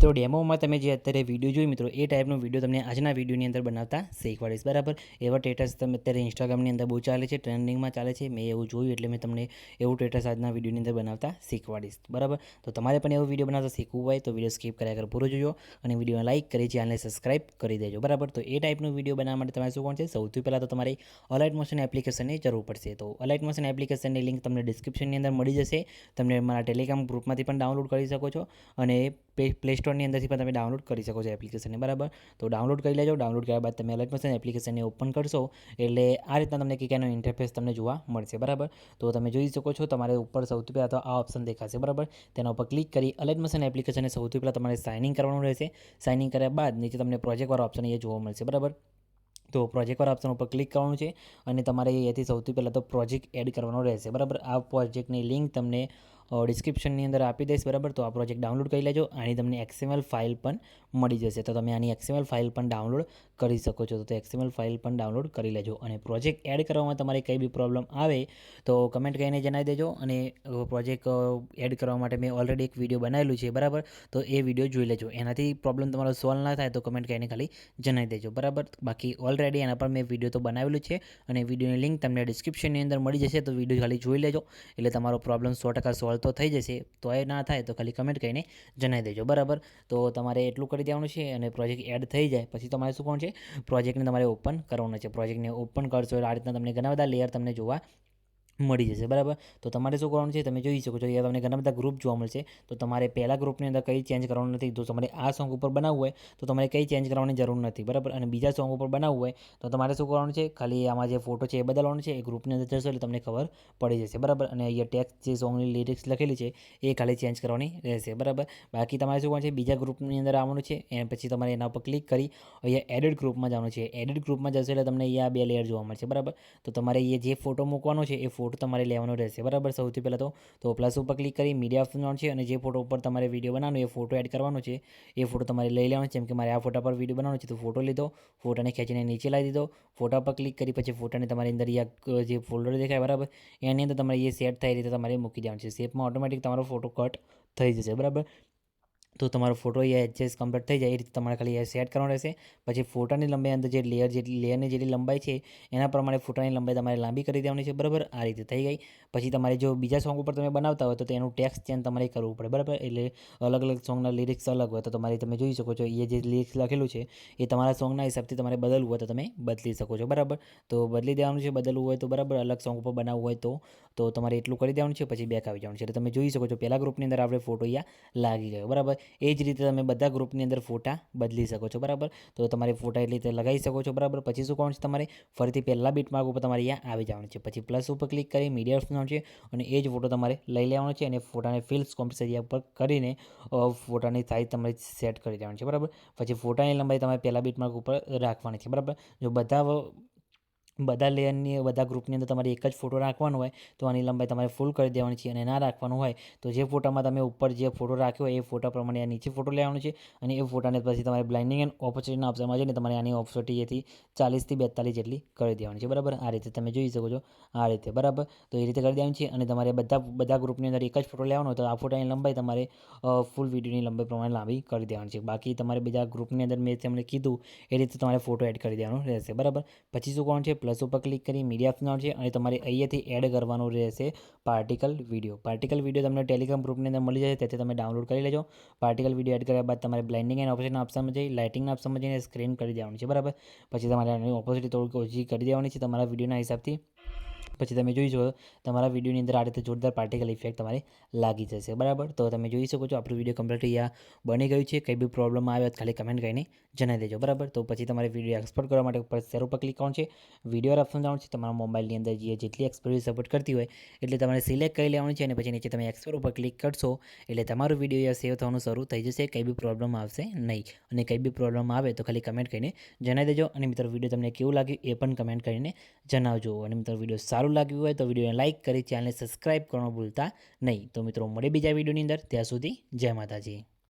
મિત્રો ડેમોમાં તમે જે અત્યારે વિડીયો જોઈ મિત્રો એ ટાઈપનો વિડીયો તમને આજના વિડીયોની અંદર બનાવતા શીખવાડીશ બરાબર. એવા સ્ટેટસ તમે અત્યારે ઇન્સ્ટાગ્રામની અંદર બહુ ચાલે છે, ટ્રેન્ડિંગમાં ચાલે છે. મેં એવું જોયું એટલે મેં તમને એવું સ્ટેટસ આજના વિડીયોની અંદર બનાવતા શીખવાડીશ બરાબર. તો તમારે પણ એવો વિડીયો બનાવતા શીખવું હોય તો વિડીયો સ્કીપ કર્યા આગળ પૂરો જોજો અને વિડીયોને લાઇક કરી ચેનલને સબસ્ક્રાઇબ કરી દેજો બરાબર. તો એ ટાઈપનો વિડીયો બનાવવા માટે તમારે શું કોણ છે, સૌથી પહેલાં તો તમારે અલાઇટ મોશન એપ્લિકેશનની જરૂર પડશે. તો અલાઇટ મોશન એપ્લિકેશનની લિંક તમને ડિસ્ક્રિપ્શનની અંદર મળી જશે. તમે મારા ટેલિગ્રામ ગ્રુપમાંથી પણ ડાઉનલોડ કરી શકો છો અને પ્લે સ્ટોરની અંદરથી પણ તમે ડાઉનલોડ કરી શકો છો એપ્લિકેશનને બરાબર. તો ડાઉનલોડ કરી લેજો. ડાઉનલોડ કર્યા બાદ તમે અલાઇટ મોશન એપ્લિકેશનને ઓપન કરશો એટલે આ રીતના તમને કિકાનો ઇન્ટરફેસ તમને જોવા મળશે બરાબર. તો તમે જોઈ શકો છો તમારે ઉપર સૌથી પહેલાં તો આ ઓપ્શન દેખાશે બરાબર. તેના ઉપર ક્લિક કરી અલાઇટ મોશન એપ્લિકેશનને સૌથી પહેલાં તમારે સાઇન ઇન કરવાનું રહેશે. સાઇન ઇન કર્યા બાદ નીચે તમને પ્રોજેક્ટવાળો ઓપ્શન એ જોવા મળશે બરાબર. તો પ્રોજેક્ટવાળા ઓપ્શન ઉપર ક્લિક કરવાનું છે અને તમારે અહીંયાથી સૌથી પહેલાં તો પ્રોજેક્ટ એડ કરવાનો રહેશે બરાબર. આ પ્રોજેક્ટની લિંક તમને ડિસ્ક્રિપ્શનની અંદર આપી દઈશ બરાબર. તો આ પ્રોજેક્ટ ડાઉનલોડ કરી લેજો. આની તમને XML ફાઇલ પણ મળી જશે. તો તમે આની XML ફાઇલ પણ ડાઉનલોડ કરી શકો છો. તો XML ફાઇલ પણ ડાઉનલોડ કરી લેજો અને પ્રોજેક્ટ એડ કરવામાં તમારે કંઈ બી પ્રોબ્લેમ આવે તો કમેન્ટ કરીને જણાવી દેજો. અને પ્રોજેક્ટ એડ કરવા માટે મેં ઓલરેડી એક વિડીયો બનાવેલું છે બરાબર. તો એ વિડીયો જોઈ લેજો. એનાથી પ્રોબ્લેમ તમારો સોલ્વ ના થાય તો કમેન્ટ કરીને ખાલી જણાવી દેજો બરાબર. બાકી ઓલરેડી એના પર મેં વિડીયો તો બનાવેલું છે અને વિડીયોની લિંક તમને ડિસ્ક્રિપ્શનની અંદર મળી જશે. તો વિડીયો ખાલી જોઈ લેજો એટલે તમારો પ્રોબ્લેમ 100% સોલ્વ તો થઈ જશે. તો એ ના થાય તો ખાલી કમેન્ટ કરીને જણાવી દેજો બરાબર. તો તમારે એટલું કરી દેવાનું છે અને પ્રોજેક્ટ એડ થઈ જાય પછી તમારે શું કરવાનું છે, પ્રોજેક્ટને તમારે ઓપન કરવાનો છે. પ્રોજેક્ટને ઓપન કરશો એટલે આ રીતના તમને ઘણા બધા લેયર તમને જોવા મળી જશે બરાબર. તો તમારે શું કરવાનું છે, તમે જોઈ શકો છો અહીંયા તમને ઘણા બધા ગ્રુપ જોવા મળશે. તો તમારે પહેલા ગ્રુપની અંદર કંઈ ચેન્જ કરવાનું નથી. તો તમારે આ સોંગ ઉપર બનાવવું હોય તો તમારે કંઈ ચેન્જ કરવાની જરૂર નથી બરાબર. અને બીજા સોંગ ઉપર બનાવવું હોય તો તમારે શું કરવાનું છે, ખાલી આમાં જે ફોટો છે એ બદલવાનો છે. એ ગ્રુપની અંદર જશો એટલે તમને ખબર પડી જશે બરાબર. અને અહીંયા ટેક્સ્ટ જે સોંગની લિરિક્સ લખેલી છે એ ખાલી ચેન્જ કરવાની રહેશે બરાબર. બાકી તમારે શું કરવાનું છે, બીજા ગ્રુપની અંદર આવવાનું છે અને પછી તમારે એના ઉપર ક્લિક કરી અહીંયા એડિટ ગ્રુપમાં જવાનું છે. એડિટ ગ્રુપમાં જશો એટલે તમને અહીંયા બે લેયર જોવા મળશે બરાબર. તો તમારે અહીંયા જે ફોટો મૂકવાનો છે એ ફોટો તમારે લેવાનો રહેશે બરાબર. સૌથી પહેલાં તો પ્લસ ઉપર ક્લિક કરી મીડિયા ઓપ્શન છે અને જે ફોટો ઉપર તમારે વિડીયો બનાવવાનો એ ફોટો એડ કરવાનો છે. એ ફોટો તમારે લઈ લેવાનો છે. જેમ કે મારે આ ફોટા પર વિડીયો બનાવવાનો છે તો ફોટો લીધો, ફોટાને ખેંચીને નીચે લાવી દીધો. ફોટા પર ક્લિક કરી પછી ફોટાને તમારી અંદર જે ફોલ્ડર દેખાય બરાબર એની અંદર તમારે એ સેટ થાય રીતે તમારે મૂકી દેવાનું છે. શેપમાં ઓટોમેટિક તમારો ફોટો કટ થઈ જશે બરાબર. તો તમારો ફોટો એ એડજસ્ટ કમ્પ્લીટ થઈ જાય એ રીતે તમારે ખાલી એ સેટ કરવાનો રહેશે. પછી ફોટાની લંબાઈ અંદર જે લેયરની જેટલી લંબાઈ છે એના પ્રમાણે ફોટાની લંબાઈ તમારે લાંબી કરી દેવાની છે બરાબર. આ રીતે થઈ ગઈ. પછી તમારે જો બીજા સોંગ ઉપર તમે બનાવતા હોય તો એનું ટેક્સ્ટ ચેન્જ તમારે કરવું પડે બરાબર. એટલે અલગ અલગ સોંગના લિરિક્સ અલગ હોય તો તમારે તમે જોઈ શકો છો એ જે લિરિક્સ લખેલું છે એ તમારા સોંગના હિસાબથી તમારે બદલવું હોય તો તમે બદલી શકો છો બરાબર. તો બદલી દેવાનું છે બદલવું હોય તો બરાબર. અલગ સોંગ ઉપર બનાવવું હોય તો તમારે એટલું કરી દેવાનું છે. પછી બેક આવી જવાનું છે. એટલે તમે જોઈ શકો છો પહેલા ગ્રુપની અંદર આપણે ફોટો અહીંયા લાગી ગયો બરાબર. એ જ રીતે તમે બધા ગ્રુપની અંદર ફોટા બદલી શકો છો બરાબર. તો તમારે ફોટા એટલી રીતે લગાવી શકો છો બરાબર. પછી શું કરવાનું છે, તમારે ફરીથી પહેલા બીટમાર્ક ઉપર તમારે અહીંયા આવી જવાનું છે. પછી પ્લસ ઉપર ક્લિક કરી મીડિયા ઓપ્શન છે અને એ જ ફોટો તમારે લઈ લેવાનો છે અને ફોટાને ફિલ્સ કોમ્પ્યુટર ઉપર કરીને ફોટાની સાઇઝ તમારે સેટ કરી દેવાની છે બરાબર. પછી ફોટાની લંબાઈ તમારે પહેલા બીટમાર્ક ઉપર રાખવાની છે બરાબર. જો બધા લેયરની બધા ગ્રુપની અંદર તમારે એક જ ફોટો રાખવાનો હોય તો આની લંબાઈ તમારે ફૂલ કરી દેવાની છે. અને ના રાખવાનું હોય તો જે ફોટામાં તમે ઉપર જે ફોટો રાખ્યો હોય એ ફોટા પ્રમાણે આ નીચે ફોટો લેવાનો છે. અને એ ફોટાને પછી તમારે બ્લાઇન્ડિંગ એન્ડ ઓપોઝિટના ઓપ્શનમાં જઈને તમારે આની ઓપોઝિટીથી 40 થી 42 જેટલી કરી દેવાની છે બરાબર. આ રીતે તમે જોઈ શકો છો આ રીતે બરાબર. તો એ રીતે કરી દેવાની છે. અને તમારે બધા ગ્રુપની અંદર એક જ ફોટો લેવાનો હોય તો આ ફોટાની લંબાઈ તમારે ફૂલ વિડીયોની લંબાઈ પ્રમાણે લાંબી કરી દેવાની છે. બાકી તમારે બીજા ગ્રુપની અંદર મેં તમને કીધું એ રીતે તમારે ફોટો એડ કરી દેવાનો રહેશે બરાબર. પછી શું કરવાનું છે, પ્લસ ઉપર ક્લિક કરી મીડિયા ઓપ્શન છે અને તમારે અહીંયાથી એડ કરવાનું રહેશે પાર્ટિકલ વિડીયો. પાર્ટિકલ વિડીયો તમને ટેલિગ્રામ ગ્રુપની અંદર મળી જશે તેથી તમે ડાઉનલોડ કરી લેજો. પાર્ટિકલ વિડીયો એડ કર્યા બાદ તમારે બ્લાઇન્ડિંગ એન્ડ ઓપોઝિટના ઓપ્શનમાં જઈ લાઇટિંગના ઓપ્શનમાં જઈને સ્ક્રીન કરી દેવાનું છે બરાબર. પછી તમારે આની ઓપોઝિટ થોડીક ઓછી કરી દેવાની છે તમારા વિડીયોના હિસાબથી. પછી તમે જોઈ શકો તમારા વિડીયોની અંદર આ રીતે જોરદાર પાર્ટિકલ ઇફેક્ટ તમારે લાગી જશે બરાબર. તો તમે જોઈ શકો છો આપણું વિડીયો કમ્પ્લીટ અહીંયા બની ગયું છે. કંઈ બી પ્રોબ્લેમ આવે તો ખાલી કમેન્ટ કરીને જણાવી દેજો બરાબર. તો પછી તમારે વિડીયો એક્સપોર્ટ કરવા માટે ઉપર શેર ઉપર ક્લિક કરવાનું છે. વિડીયો ઓપ્શન જવાનું છે. તમારા મોબાઈલની અંદર જેટલી એક્સપોર્ટ સપોર્ટ કરતી હોય એટલે તમારે સિલેક્ટ કરી લેવાનું છે. અને પછી નીચે તમે એક્સપોર્ટ ઉપર ક્લિક કરશો એટલે તમારું વિડીયો સેવ થવાનું શરૂ થઈ જશે. કંઈ બી પ્રોબ્લેમ આવશે નહીં. અને કંઈ બી પ્રોબ્લેમ આવે તો ખાલી કમેન્ટ કરીને જણાવી દેજો. અને મિત્રો વિડીયો તમને કેવું લાગ્યું એ પણ કમેન્ટ કરીને જણાવજો. અને મિત્રો વિડીયો સારું લાગ્યું હોય તો વિડીયોને લાઇક કરી ચેનલને સબસ્ક્રાઇબ કરવાનું ભૂલતા નહીં. તો મિત્રો મળે બીજા વિડીયોની અંદર. ત્યાં સુધી જય માતાજી.